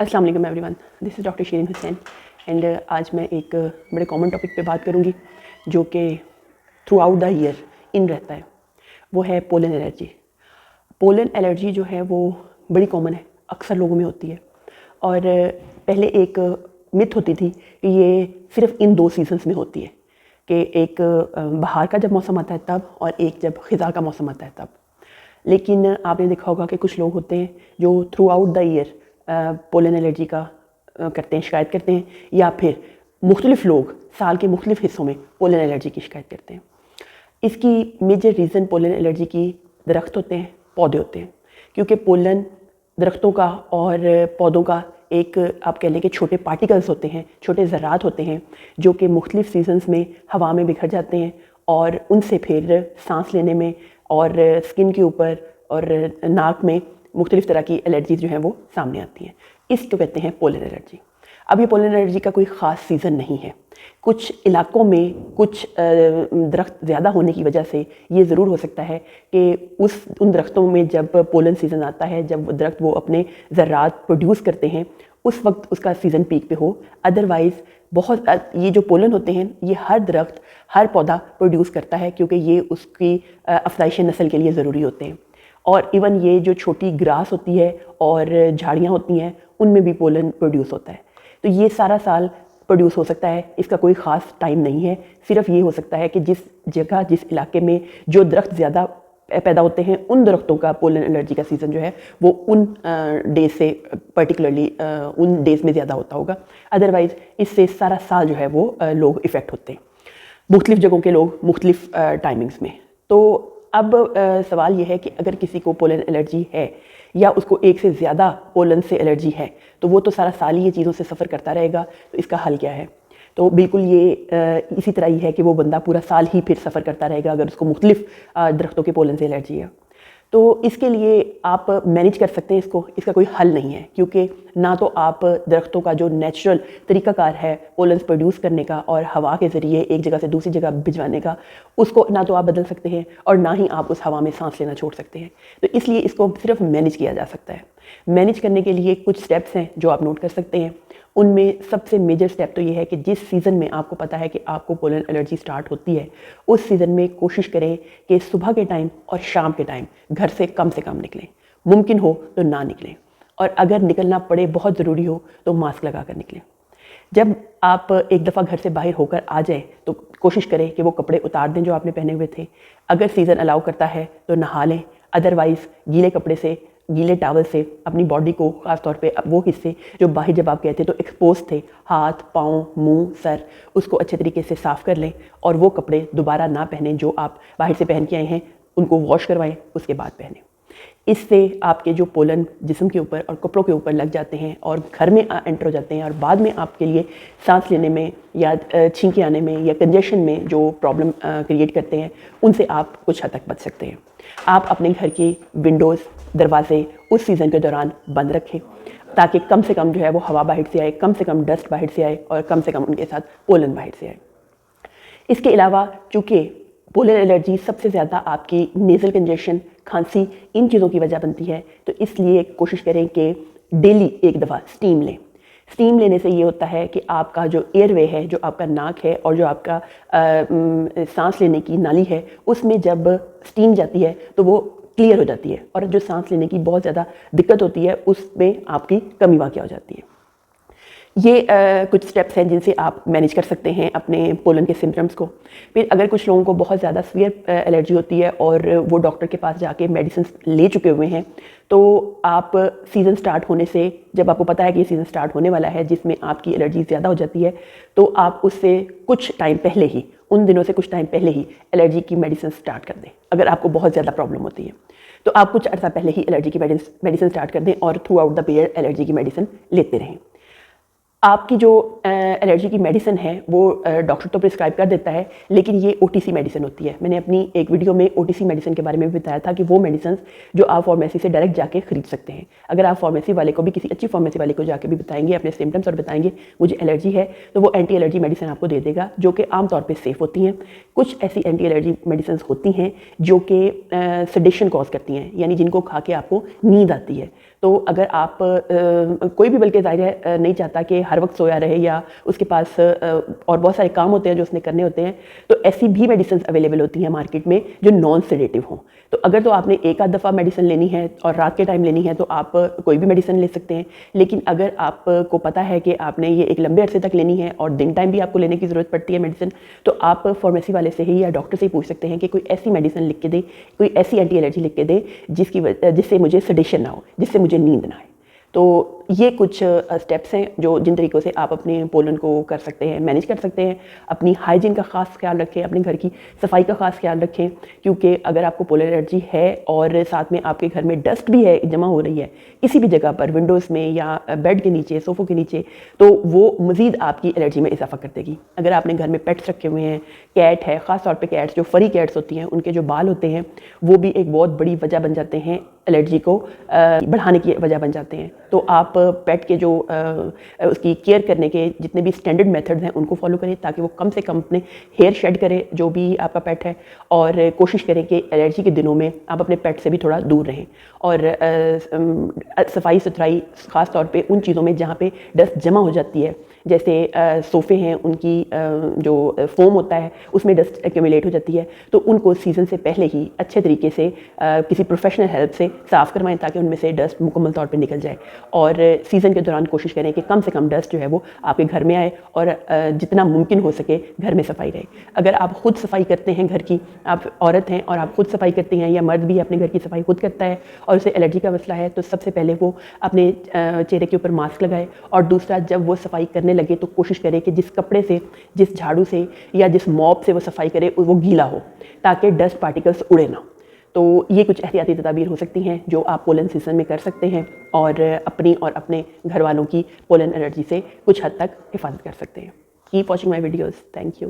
अस्सलाम वालेकुम everyone, this is doctor Shirin Hussain and आज मैं एक बड़े कॉमन टॉपिक पे बात करूँगी जो कि through out the year in रहता है। वो है पोलन एलर्जी। पोलन एलर्जी जो है वो बड़ी कॉमन है, अक्सर लोगों में होती है। और पहले एक मिथ होती थी कि ये सिर्फ इन 2 सीजन्स में होती है, कि एक बाहर का जब मौसम आता है तब, और एक जब ख़िज़ा का मौसम आता है तब। लेकिन आपने देखा होगा कि कुछ लोग होते हैं जो through out the year pollen allergy का करते हैं, शिकायत करते हैं, या फिर मुख्तलिफ़ लोग साल के मुख्तलिफ़ हिस्सों में पोलन एलर्जी की शिकायत करते हैं। इसकी मेजर रीज़न पोलन एलर्जी की दरख्त होते हैं, पौधे होते हैं, क्योंकि पोलन दरख्तों का और पौधों का एक आप कह लें कि छोटे पार्टिकल्स होते हैं, छोटे ज़रात होते हैं जो कि मुख्तलिफ़ सीजन्स में हवा में बिखर जाते हैं और उनसे फिर सांस लेने में और स्किन के ऊपर और नाक में मुख्तलिफ़ तरह की एलर्जीज़ जो हैं वो सामने आती हैं। इसको कहते हैं पोलन एलर्जी। अब ये पोलन एलर्जी का कोई ख़ास सीज़न नहीं है। कुछ इलाकों में कुछ दरख्त ज़्यादा होने की वजह से ये ज़रूर हो सकता है कि उन दरख्तों में जब पोलन सीज़न आता है, जब दरख्त वो अपने ज़रात प्रोड्यूस करते हैं, उस वक्त उसका सीज़न पीक पे हो। अदरवाइज़ बहुत ये जो पोलन होते हैं ये हर दरख्त, हर पौधा प्रोड्यूस करता है, क्योंकि ये उसकी अफज़ाइश नस्ल के लिए ज़रूरी होते हैं। और इवन ये जो छोटी ग्रास होती है और झाड़ियाँ होती हैं, उनमें भी पोलन प्रोड्यूस होता है। तो ये सारा साल प्रोड्यूस हो सकता है, इसका कोई ख़ास टाइम नहीं है। सिर्फ ये हो सकता है कि जिस जगह, जिस इलाके में जो दरख्त ज़्यादा पैदा होते हैं, उन दरख्तों का पोलन एलर्जी का सीज़न जो है वो उन डेज से पर्टिकुलरली उन डेज़ में ज़्यादा होता होगा। अदरवाइज़ इससे सारा साल जो है वो लोग इफ़ेक्ट होते हैं, मुख्तलिफ़ जगहों के लोग मुख्तलिफ़ टाइमिंग्स में। तो अब सवाल ये है कि अगर किसी को पोलन एलर्जी है या उसको एक से ज़्यादा पोलन से एलर्जी है, तो वो तो सारा साल ही ये चीज़ों से सफ़र करता रहेगा। तो इसका हल क्या है? तो बिल्कुल ये इसी तरह ही है कि वो बंदा पूरा साल ही फिर सफ़र करता रहेगा अगर उसको मुख्तलिफ़ दरख्तों के पोलन से एलर्जी है। तो इसके लिए आप मैनेज कर सकते हैं इसको, इसका कोई हल नहीं है, क्योंकि ना तो आप दरख्तों का जो नेचुरल तरीक़ाकार है पोलन्स प्रोड्यूस करने का और हवा के ज़रिए एक जगह से दूसरी जगह भिजवाने का, उसको ना तो आप बदल सकते हैं और ना ही आप उस हवा में सांस लेना छोड़ सकते हैं। तो इसलिए इसको सिर्फ मैनेज किया जा सकता है। मैनेज करने के लिए कुछ स्टेप्स हैं जो आप नोट कर सकते हैं। उनमें सबसे मेजर स्टेप तो ये है कि जिस सीज़न में आपको पता है कि आपको पोलन एलर्जी स्टार्ट होती है, उस सीज़न में कोशिश करें कि सुबह के टाइम और शाम के टाइम घर से कम निकलें। मुमकिन हो तो ना निकलें, और अगर निकलना पड़े, बहुत ज़रूरी हो, तो मास्क लगा कर निकलें। जब आप एक दफ़ा घर से बाहर होकर आ जाएं तो कोशिश करें कि वो कपड़े उतार दें जो आपने पहने हुए थे। अगर सीज़न अलाउ करता है तो नहा लें, अदरवाइज़ गीले कपड़े से, गीले टॉवल से अपनी बॉडी को, ख़ास तौर पे वो हिस्से जो बाहर जब आप गए थे तो एक्सपोज थे, हाथ, पाँव, मुंह, सर, उसको अच्छे तरीके से साफ़ कर लें और वो कपड़े दोबारा ना पहनें जो आप बाहर से पहन के आए हैं, उनको वॉश करवाएं, उसके बाद पहनें। इससे आपके जो पोलन जिस्म के ऊपर और कपड़ों के ऊपर लग जाते हैं और घर में एंटर हो जाते हैं, और बाद में आपके लिए सांस लेने में या छींके आने में या कंजेशन में जो प्रॉब्लम क्रिएट करते हैं, उनसे आप कुछ हद तक बच सकते हैं। आप अपने घर की विंडोज़, दरवाजे उस सीज़न के दौरान बंद रखें, ताकि कम से कम जो है वो हवा बाहर से आए, कम से कम डस्ट बाहर से आए और कम से कम उनके साथ पोलन बाहर से आए। इसके अलावा चूँकि पोलन एलर्जी सबसे ज़्यादा आपकी नेज़ल कंजेशन, खांसी, इन चीज़ों की वजह बनती है, तो इसलिए कोशिश करें कि डेली एक दफ़ा स्टीम लें। स्टीम लेने से ये होता है कि आपका जो एयरवे है, जो आपका नाक है और जो आपका सांस लेने की नाली है, उसमें जब स्टीम जाती है तो वो क्लियर हो जाती है, और जो सांस लेने की बहुत ज़्यादा दिक्कत होती है उसमें आपकी कमी वाक़ हो जाती है। ये कुछ स्टेप्स हैं जिनसे आप मैनेज कर सकते हैं अपने पोलन के सिम्टम्स को। फिर अगर कुछ लोगों को बहुत ज़्यादा सीवियर एलर्जी होती है और वो डॉक्टर के पास जाके मेडिसिन ले चुके हुए हैं, तो आप सीज़न स्टार्ट होने से, जब आपको पता है कि ये सीज़न स्टार्ट होने वाला है जिसमें आपकी एलर्जी ज़्यादा हो जाती है, तो आप उससे कुछ टाइम पहले ही, उन दिनों से कुछ टाइम पहले ही एलर्जी की मेडिसिन स्टार्ट कर दें। अगर आपको बहुत ज़्यादा प्रॉब्लम होती है तो आप कुछ अर्सा पहले ही एलर्जी की मेडिसिन स्टार्ट कर दें और through out the period allergy की मेडिसिन लेते रहें। आपकी जो एलर्जी की मेडिसिन है वो डॉक्टर तो प्रिस्क्राइब कर देता है, लेकिन ये ओटीसी मेडिसिन होती है। मैंने अपनी एक वीडियो में ओटीसी मेडिसिन के बारे में भी बताया था कि वो मेडिसिन जो आप फार्मेसी से डायरेक्ट जाके खरीद सकते हैं। अगर आप फार्मेसी वाले को भी, किसी अच्छी फार्मेसी वाले को जाके भी बताएंगे अपने सिम्टम्स और बताएंगे मुझे एलर्जी है, तो वो एंटी एलर्जी मेडिसिन आपको दे देगा, जो कि आमतौर पर सेफ़ होती हैं। कुछ ऐसी एंटी एलर्जी मेडिसिन होती हैं जो कि सेडेशन कॉज करती हैं, यानी जिनको खा के आपको नींद आती है, تو اگر آپ کوئی بھی بلکہ ظاہر ہے نہیں چاہتا کہ ہر وقت سویا رہے یا اس کے پاس اور بہت سارے کام ہوتے ہیں جو اس نے کرنے ہوتے ہیں، تو ایسی بھی میڈیسنز اویلیبل ہوتی ہیں مارکیٹ میں جو نان سیڈیٹیو ہوں. تو اگر تو آپ نے ایک آدھ دفعہ میڈیسن لینی ہے اور رات کے ٹائم لینی ہے تو آپ کوئی بھی میڈیسن لے سکتے ہیں. لیکن اگر آپ کو پتہ ہے کہ آپ نے یہ ایک لمبے عرصے تک لینی ہے اور دن ٹائم بھی آپ کو لینے کی ضرورت پڑتی ہے میڈیسن، تو آپ فارمیسی والے سے ہی یا ڈاکٹر سے ہی پوچھ سکتے ہیں کہ کوئی ایسی میڈیسن لکھ کے دے، کوئی ایسی اینٹی الرجی لکھ کے دے جس سے مجھے سیڈیشن نہ ہو، جس سے مجھے نیند نہ آئے. تو یہ کچھ اسٹیپس ہیں جن طریقوں سے آپ اپنے پولن کو کر سکتے ہیں، مینیج کر سکتے ہیں. اپنی ہائیجین کا خاص خیال رکھیں، اپنے گھر کی صفائی کا خاص خیال رکھیں، کیونکہ اگر آپ کو پولن الرجی ہے اور ساتھ میں آپ کے گھر میں ڈسٹ بھی ہے، جمع ہو رہی ہے کسی بھی جگہ پر، ونڈوز میں یا بیڈ کے نیچے، صوفوں کے نیچے، تو وہ مزید آپ کی الرجی میں اضافہ کر دے گی. اگر آپ نے گھر میں پیٹس رکھے ہوئے ہیں، کیٹ ہے، خاص طور پہ کیٹس جو فری کیٹس ہوتی ہیں، ان کے جو بال ہوتے ہیں وہ بھی ایک بہت بڑی وجہ بن جاتے ہیں، الرجی کو بڑھانے کی وجہ بن جاتے ہیں. تو آپ پیٹ کے جو اس کی کیئر کرنے کے جتنے بھی اسٹینڈرڈ میتھڈز ہیں ان کو فالو کریں تاکہ وہ کم سے کم اپنے ہیئر شیڈ کرے جو بھی آپ کا پیٹ ہے، اور کوشش کریں کہ الرجی کے دنوں میں آپ اپنے پیٹ سے بھی تھوڑا دور رہیں. اور صفائی ستھرائی خاص طور پہ ان چیزوں میں جہاں پہ ڈسٹ جمع ہو جاتی ہے، جیسے صوفے ہیں، ان کی جو فوم ہوتا ہے اس میں ڈسٹ ایکیومولیٹ ہو جاتی ہے، تو ان کو سیزن سے پہلے ہی اچھے طریقے سے کسی پروفیشنل ہیلپ سے صاف کروائیں تاکہ ان میں سے ڈسٹ مکمل طور پہ نکل جائے. اور سیزن کے دوران کوشش کریں کہ کم سے کم ڈسٹ جو ہے وہ آپ کے گھر میں آئے اور جتنا ممکن ہو سکے گھر میں صفائی رہے. اگر آپ خود صفائی کرتے ہیں گھر کی، آپ عورت ہیں اور آپ خود صفائی کرتی ہیں، یا مرد بھی اپنے گھر کی صفائی خود کرتا ہے اور اسے الرجی کا مسئلہ ہے، تو سب سے پہلے وہ اپنے چہرے کے اوپر ماسک لگائے. اور دوسرا، جب وہ صفائی کرنے لگے تو کوشش کرے کہ جس کپڑے سے، جس جھاڑو سے یا جس موپ سے وہ صفائی کرے وہ گیلا ہو تاکہ ڈسٹ پارٹیکلز اڑے نہ. تو یہ کچھ احتیاطی تدابیر ہو سکتی ہیں جو آپ پولن سیزن میں کر سکتے ہیں اور اپنی اور اپنے گھر والوں کی پولن الرجی سے کچھ حد تک حفاظت کر سکتے ہیں. Keep watching my videos. Thank you.